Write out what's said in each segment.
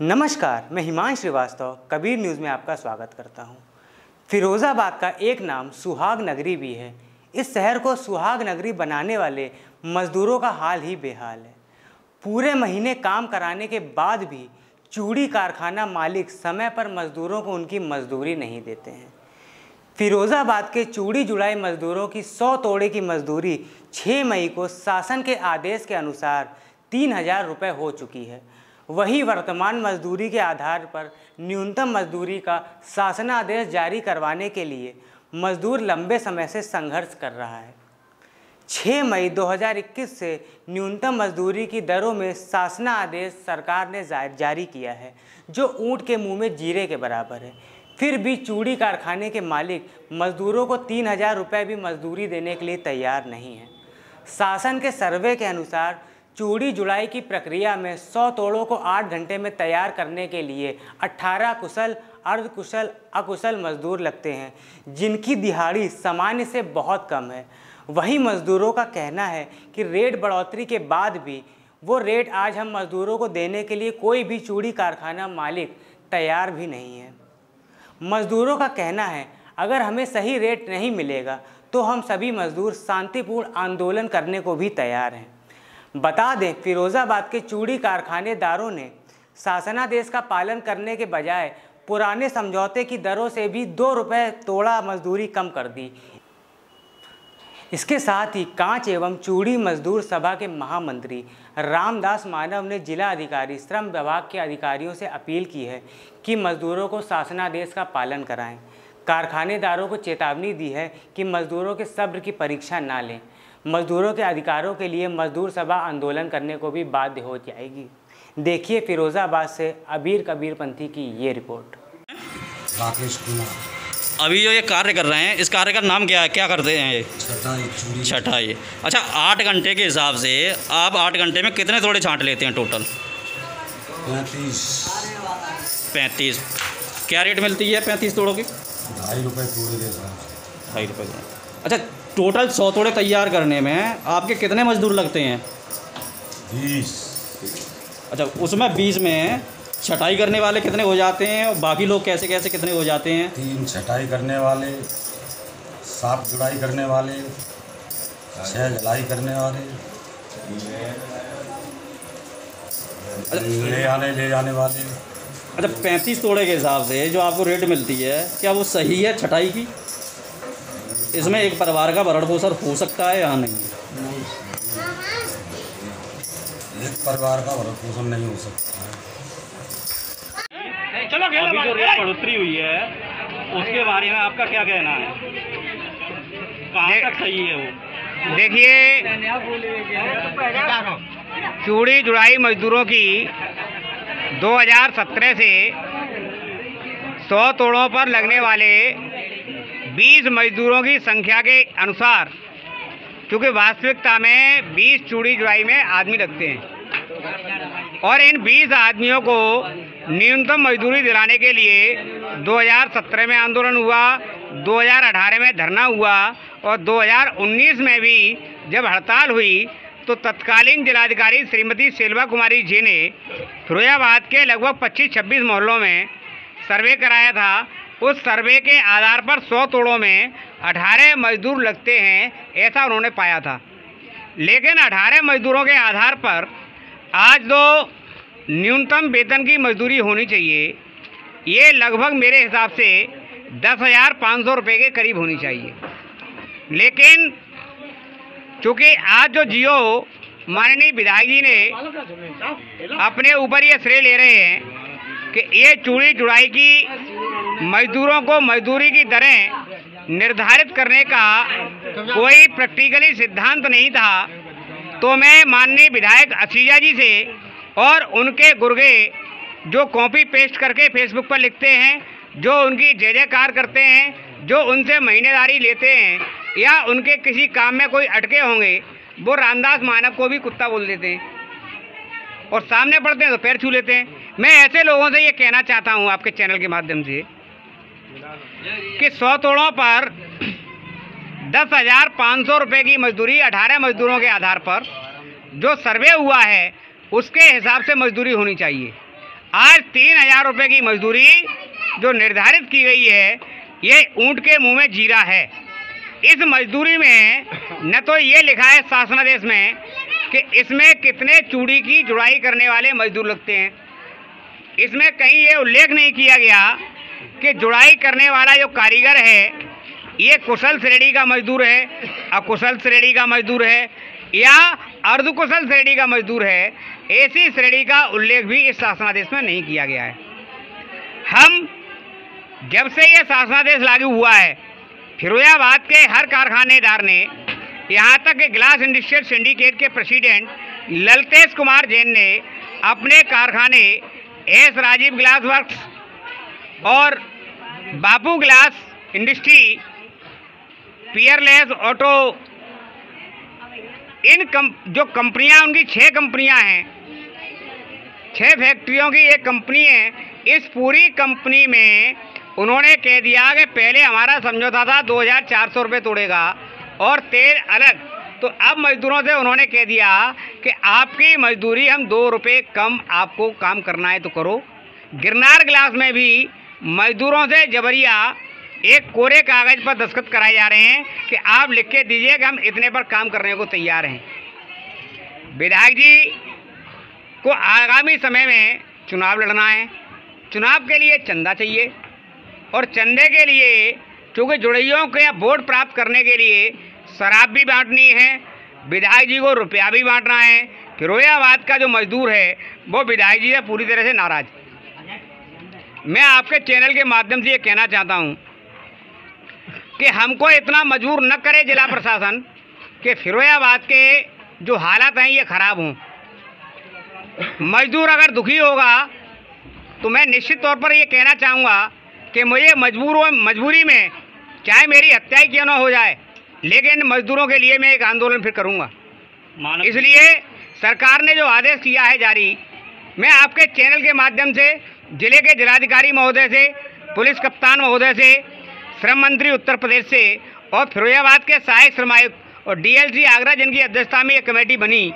नमस्कार, मैं हिमांशु श्रीवास्तव कबीर न्यूज़ में आपका स्वागत करता हूं। फिरोज़ाबाद का एक नाम सुहाग नगरी भी है। इस शहर को सुहाग नगरी बनाने वाले मज़दूरों का हाल ही बेहाल है। पूरे महीने काम कराने के बाद भी चूड़ी कारखाना मालिक समय पर मज़दूरों को उनकी मजदूरी नहीं देते हैं। फिरोज़ाबाद के चूड़ी जुड़ाई मज़दूरों की 100 तोड़े की मजदूरी 6 मई को शासन के आदेश के अनुसार 3000 रुपये हो चुकी है। वही वर्तमान मजदूरी के आधार पर न्यूनतम मजदूरी का शासनादेश जारी करवाने के लिए मजदूर लंबे समय से संघर्ष कर रहा है। 6 मई 2021 से न्यूनतम मजदूरी की दरों में शासनादेश सरकार ने जारी किया है, जो ऊंट के मुंह में जीरे के बराबर है। फिर भी चूड़ी कारखाने के मालिक मजदूरों को 3000 रुपये भी मजदूरी देने के लिए तैयार नहीं है। शासन के सर्वे के अनुसार चूड़ी जुड़ाई की प्रक्रिया में 100 तोड़ों को 8 घंटे में तैयार करने के लिए 18 कुशल, अर्धकुशल, अकुशल मजदूर लगते हैं, जिनकी दिहाड़ी सामान्य से बहुत कम है। वही मजदूरों का कहना है कि रेट बढ़ोतरी के बाद भी वो रेट आज हम मजदूरों को देने के लिए कोई भी चूड़ी कारखाना मालिक तैयार भी नहीं है। मजदूरों का कहना है, अगर हमें सही रेट नहीं मिलेगा तो हम सभी मजदूर शांतिपूर्ण आंदोलन करने को भी तैयार हैं। बता दें, फिरोज़ाबाद के चूड़ी कारखानेदारों ने शासनादेश का पालन करने के बजाय पुराने समझौते की दरों से भी 2 रुपये तोड़ा मजदूरी कम कर दी। इसके साथ ही कांच एवं चूड़ी मजदूर सभा के महामंत्री रामदास मानव ने जिला अधिकारी, श्रम विभाग के अधिकारियों से अपील की है कि मजदूरों को शासनादेश का पालन कराएं। कारखानेदारों को चेतावनी दी है कि मजदूरों के सब्र की परीक्षा ना लें। मजदूरों के अधिकारों के लिए मजदूर सभा आंदोलन करने को भी बाध्य हो जाएगी। देखिए फिरोज़ाबाद से अबीर कबीरपंथी की ये रिपोर्ट। राकेश कुमार। अभी जो ये कार्य कर रहे हैं, इस कार्य का नाम क्या है, क्या करते हैं ये? छटाई। अच्छा, 8 घंटे के हिसाब से आप 8 घंटे में कितने तोड़े छांट लेते हैं टोटल? 35। क्या रेट मिलती है 35 तोड़ों की? 2.5 रुपये तोड़े देता है। 2.5 रुपये। अच्छा, टोटल 100 तोड़े तैयार करने में आपके कितने मजदूर लगते हैं? 20। अच्छा, उसमें 20 में छटाई करने वाले कितने हो जाते हैं और बाकी लोग कैसे कैसे कितने हो जाते हैं? 3 छटाई करने वाले, 7 जुड़ाई करने वाले, 6 जलाई करने वाले, ले जाने वाले। अच्छा, 35 तोड़े के हिसाब से जो आपको रेट मिलती है, क्या वो सही है छटाई की? इसमें एक परिवार का भरण पोषण हो सकता है या नहीं? एक परिवार का भरण पोषण नहीं हो सकता है। अभी जो रेट बढ़ोतरी हुई है उसके बारे में आपका क्या कहना है? कहाँ तक सही है वो? देखिए, चूड़ी जुड़ाई मजदूरों की 2017 से 100 तोड़ों पर लगने वाले 20 मजदूरों की संख्या के अनुसार, क्योंकि वास्तविकता में 20 चूड़ी जुड़ाई में आदमी लगते हैं और इन 20 आदमियों को न्यूनतम मजदूरी दिलाने के लिए 2017 में आंदोलन हुआ, 2018 में धरना हुआ और 2019 में भी जब हड़ताल हुई तो तत्कालीन जिलाधिकारी श्रीमती सेल्वा कुमारी जी ने फिरोज़ाबाद के लगभग 25-26 मोहल्लों में सर्वे कराया था। उस सर्वे के आधार पर 100 तोड़ों में 18 मजदूर लगते हैं, ऐसा उन्होंने पाया था। लेकिन 18 मजदूरों के आधार पर आज जो न्यूनतम वेतन की मजदूरी होनी चाहिए, ये लगभग मेरे हिसाब से 10,500 रुपये के करीब होनी चाहिए। लेकिन चूँकि आज जो जियो माननीय विधायक जी ने अपने ऊपर ये श्रेय ले रहे हैं कि ये चूड़ी जुड़ाई की मजदूरों को मजदूरी की दरें निर्धारित करने का कोई प्रैक्टिकली सिद्धांत नहीं था, तो मैं माननीय विधायक असीजा जी से और उनके गुर्गे जो कॉपी पेस्ट करके फेसबुक पर लिखते हैं, जो उनकी जय जयकार करते हैं, जो उनसे महीनेदारी लेते हैं या उनके किसी काम में कोई अटके होंगे, वो रामदास मानव को भी कुत्ता बोल देते हैं और सामने पड़ते हैं तो पैर छू लेते हैं। मैं ऐसे लोगों से ये कहना चाहता हूँ आपके चैनल के माध्यम से कि 100 तोड़ों पर 10,500 रुपये की मजदूरी 18 मजदूरों के आधार पर जो सर्वे हुआ है उसके हिसाब से मजदूरी होनी चाहिए। आज 3,000 रुपये की मजदूरी जो निर्धारित की गई है, ये ऊंट के मुंह में जीरा है। इस मजदूरी में न तो ये लिखा है शासनादेश में कि इसमें कितने चूड़ी की जुड़ाई करने वाले मजदूर लगते हैं, इसमें कहीं ये उल्लेख नहीं किया गया कि जुड़ाई करने वाला जो कारीगर है ये कुशल श्रेणी का मजदूर है, अकुशल श्रेणी का मजदूर है या अर्धकुशल श्रेणी का मजदूर है। ऐसी श्रेणी का उल्लेख भी इस शासनादेश में नहीं किया गया है। हम जब से ये शासनादेश लागू हुआ है, फिरोजाबाद के हर कारखानेदार ने, यहाँ तक कि ग्लास इंडस्ट्रियल सिंडिकेट के प्रेसिडेंट ललतेश कुमार जैन ने अपने कारखाने एस राजीव ग्लास वर्क्स और बापू ग्लास इंडस्ट्री, पियरलेस ऑटो, जो कंपनियां, उनकी 6 कंपनियां हैं, 6 फैक्ट्रियों की एक कंपनी है। इस पूरी कंपनी में उन्होंने कह दिया कि पहले हमारा समझौता था 2,400 रुपये तोड़ेगा और तेल अलग, तो अब मजदूरों से उन्होंने कह दिया कि आपकी मजदूरी हम 2 रुपये कम, आपको काम करना है तो करो। गिरनार ग्लास में भी मजदूरों से जबरिया एक कोरे कागज़ पर दस्तखत कराए जा रहे हैं कि आप लिख के दीजिए कि हम इतने पर काम करने को तैयार हैं। विधायक जी को आगामी समय में चुनाव लड़ना है, चुनाव के लिए चंदा चाहिए और चंदे के लिए, चूँकि जुड़ैयों के वोट प्राप्त करने के लिए शराब भी बांटनी है, विधायक जी को रुपया भी बांटना है। फिरोजाबाद का जो मजदूर है वो विधायक जी से पूरी तरह से नाराज। मैं आपके चैनल के माध्यम से ये कहना चाहता हूँ कि हमको इतना मजबूर न करे जिला प्रशासन कि फिरोजाबाद के जो हालात हैं ये ख़राब हों। मजदूर अगर दुखी होगा तो मैं निश्चित तौर पर ये कहना चाहूँगा कि मुझे मजबूरी में चाहे मेरी हत्या ही क्यों न हो जाए, लेकिन मजदूरों के लिए मैं एक आंदोलन फिर करूँगा। इसलिए सरकार ने जो आदेश किया है जारी, मैं आपके चैनल के माध्यम से जिले के जिलाधिकारी महोदय से, पुलिस कप्तान महोदय से, श्रम मंत्री उत्तर प्रदेश से और फिरोजाबाद के सहायक श्रम आयुक्त और डीएलसी आगरा जिनकी अध्यक्षता में ये कमेटी बनी,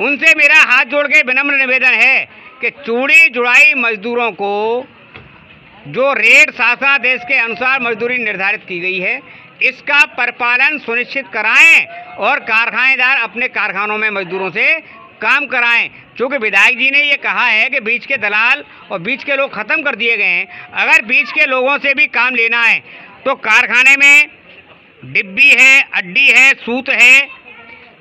उनसे मेरा हाथ जोड़ के विनम्र निवेदन है कि चूड़ी जुड़ाई मजदूरों को जो रेट शासनादेश के अनुसार मजदूरी निर्धारित की गई है, इसका परिपालन सुनिश्चित कराएं और कारखानेदार अपने कारखानों में मजदूरों से काम कराएं। क्योंकि विधायक जी ने ये कहा है कि बीच के दलाल और बीच के लोग ख़त्म कर दिए गए हैं। अगर बीच के लोगों से भी काम लेना है तो कारखाने में डिब्बी है, अड्डी है, सूत है,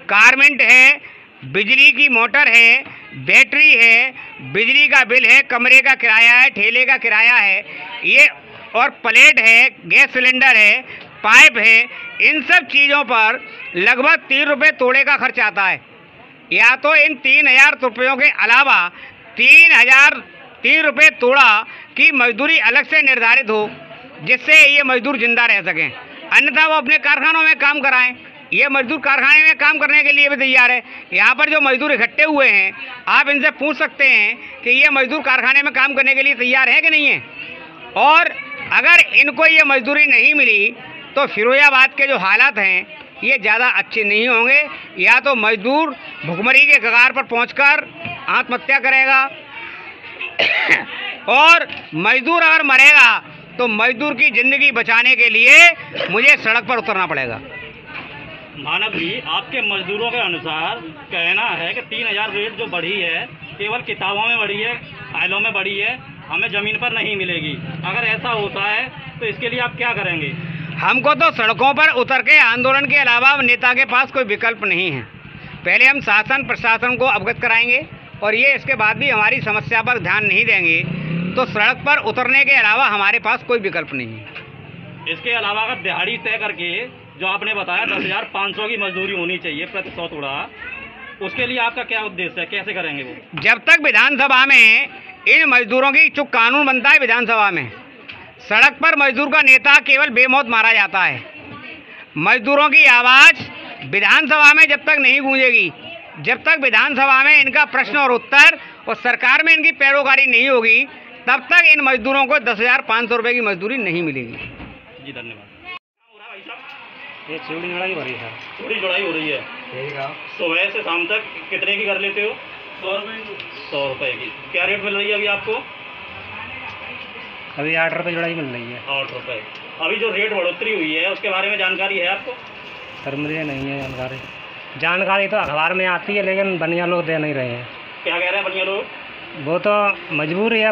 गारमेंट है, बिजली की मोटर है, बैटरी है, बिजली का बिल है, कमरे का किराया है, ठेले का किराया है, ये और प्लेट है, गैस सिलेंडर है, पाइप है। इन सब चीज़ों पर लगभग 3 रुपये तोड़े का खर्च आता है। या तो इन 3,000 रुपयों के अलावा 3 रुपये तोड़ा की मजदूरी अलग से निर्धारित हो, जिससे ये मजदूर जिंदा रह सकें, अन्यथा वो अपने कारखानों में काम कराएं। ये मजदूर कारखाने में काम करने के लिए भी तैयार है। यहाँ पर जो मजदूर इकट्ठे हुए हैं, आप इनसे पूछ सकते हैं कि ये मजदूर कारखाने में काम करने के लिए तैयार है कि नहीं है। और अगर इनको ये मजदूरी नहीं मिली तो फिरोजाबाद के जो हालात हैं ये ज़्यादा अच्छे नहीं होंगे। या तो मजदूर भुखमरी के कगार पर पहुंचकर आत्महत्या करेगा और मजदूर अगर मरेगा तो मजदूर की ज़िंदगी बचाने के लिए मुझे सड़क पर उतरना पड़ेगा। मानव जी, आपके मजदूरों के अनुसार कहना है कि 3,000 रेट जो बढ़ी है केवल किताबों में बढ़ी है, फाइलों में बढ़ी है, हमें ज़मीन पर नहीं मिलेगी। अगर ऐसा होता है तो इसके लिए आप क्या करेंगे? हमको तो सड़कों पर उतर के आंदोलन के अलावा नेता के पास कोई विकल्प नहीं है। पहले हम शासन प्रशासन को अवगत कराएंगे और ये इसके बाद भी हमारी समस्या पर ध्यान नहीं देंगे तो सड़क पर उतरने के अलावा हमारे पास कोई विकल्प नहीं है। इसके अलावा अगर दिहाड़ी तय करके जो आपने बताया 10,500 की मजदूरी होनी चाहिए प्रति 100 तोड़ा, उसके लिए आपका क्या उद्देश्य है, कैसे करेंगे वो? जब तक विधानसभा में इन मजदूरों की जो कानून बनता है विधानसभा में, सड़क पर मजदूर का नेता केवल बेमौत मारा जाता है। मजदूरों की आवाज़ विधानसभा में जब तक नहीं गूंजेगी, जब तक विधानसभा में इनका प्रश्न और उत्तर और सरकार में इनकी पैरोकारी नहीं होगी, तब तक इन मजदूरों को 10,500 रुपये की मजदूरी नहीं मिलेगी। जी धन्यवाद। ये चूड़ी जुड़ाई हो रही है। चूड़ी जुड़ाई हो रही है। ठीक है। सुबह से शाम तक कितने की कर लेते हो? 100 रुपये की। क्या रेट मिल रही है अभी आपको? अभी 8 रुपये जुड़ाई मिल रही है। 8 रुपये। अभी जो रेट बढ़ोतरी हुई है उसके बारे में जानकारी है आपको? सर मुझे नहीं है जानकारी तो अखबार में आती है, लेकिन बनिया लोग दे नहीं रहे हैं। क्या कह रहे हैं बनिया लोग? वो तो मजबूर है,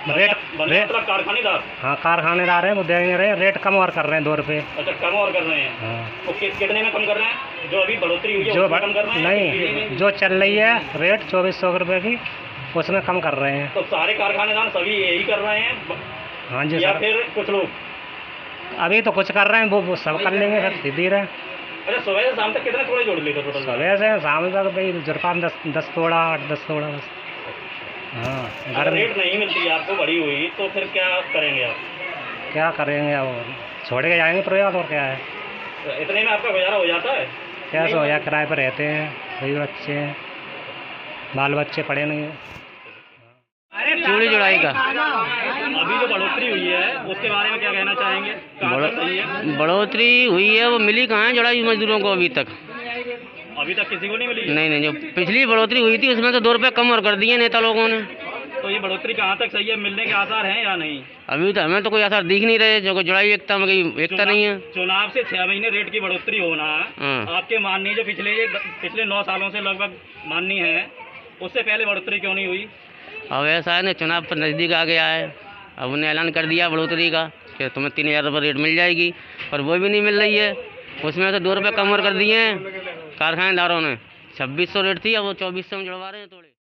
रेट मतलब कारखानेदार? हाँ कारखानेदार हैं, वो दे नहीं रहे, रेट कम और कर रहे हैं 2 रुपये। अच्छा, कम और कर रहे हैं। हाँ। तो कितने में कम कर रहे हैं? जो अभी बढ़ोतरी हुई है जो उसमें कम कर रहे हैं? नहीं, जो चल रही है रेट 2400 रुपये की, उसमें कम कर रहे हैं। तो सारे कारखानेदार सभी यही कर रहे हैं? हाँ जी या सर। फिर कुछ लोग? अभी तो कुछ कर रहे हैं, वो सब कर लेंगे फिर धीरे। अच्छा, सुबह से शाम तक कितने तोड़े जोड़ लेते टोटल? सुबह से शाम तक भाई जुर्फान 10 तोड़ा 8-10 तोड़ा बस। हाँ अगर रेट नहीं मिलती है आपको बढ़ी हुई तो फिर क्या करेंगे आप? क्या करेंगे अब, छोड़ के जाएंगे प्रयास, और क्या है। तो इतने में आपका गुजारा हो जाता है? कैसे हो, या किराए पर रहते हैं, वही बच्चे हैं, बाल बच्चे पढ़े नहीं हैं। चूड़ी जुड़ाई का अभी जो बढ़ोतरी हुई है उसके बारे में क्या कहना चाहेंगे? कहाँ तक सही है? बढ़ोतरी हुई है, वो मिली कहाँ है जुड़ाई मजदूरों को अभी तक? अभी तक किसी को नहीं मिली? नहीं, जो पिछली बढ़ोतरी हुई थी उसमें तो 2 रुपये कम और कर दिए नेता लोगों ने। तो ये बढ़ोतरी कहाँ तक सही है? मिलने के आसार हैं या नहीं? अभी तो हमें तो कोई आसार दिख नहीं रहे, जो जुड़ाई एकता में कहीं एकता नहीं है। चुनाव से 6 महीने रेट की बढ़ोतरी होना आपके माननीय जो पिछले 9 सालों से लगभग माननीय है, उससे पहले बढ़ोतरी क्यों नहीं हुई? अब ऐसा है ना, चुनाव पर नज़दीक आ गया है, अब उन्हें ऐलान कर दिया बढ़ोतरी का कि तुम्हें 3000 रुपये रेट मिल जाएगी, पर वो भी नहीं मिल रही है। उसमें तो 2 रुपये कम और कर दिए हैं कारखानेदारों ने। 2600 रेट थी, अब वो 2400 में जुड़वा रहे हैं थोड़े।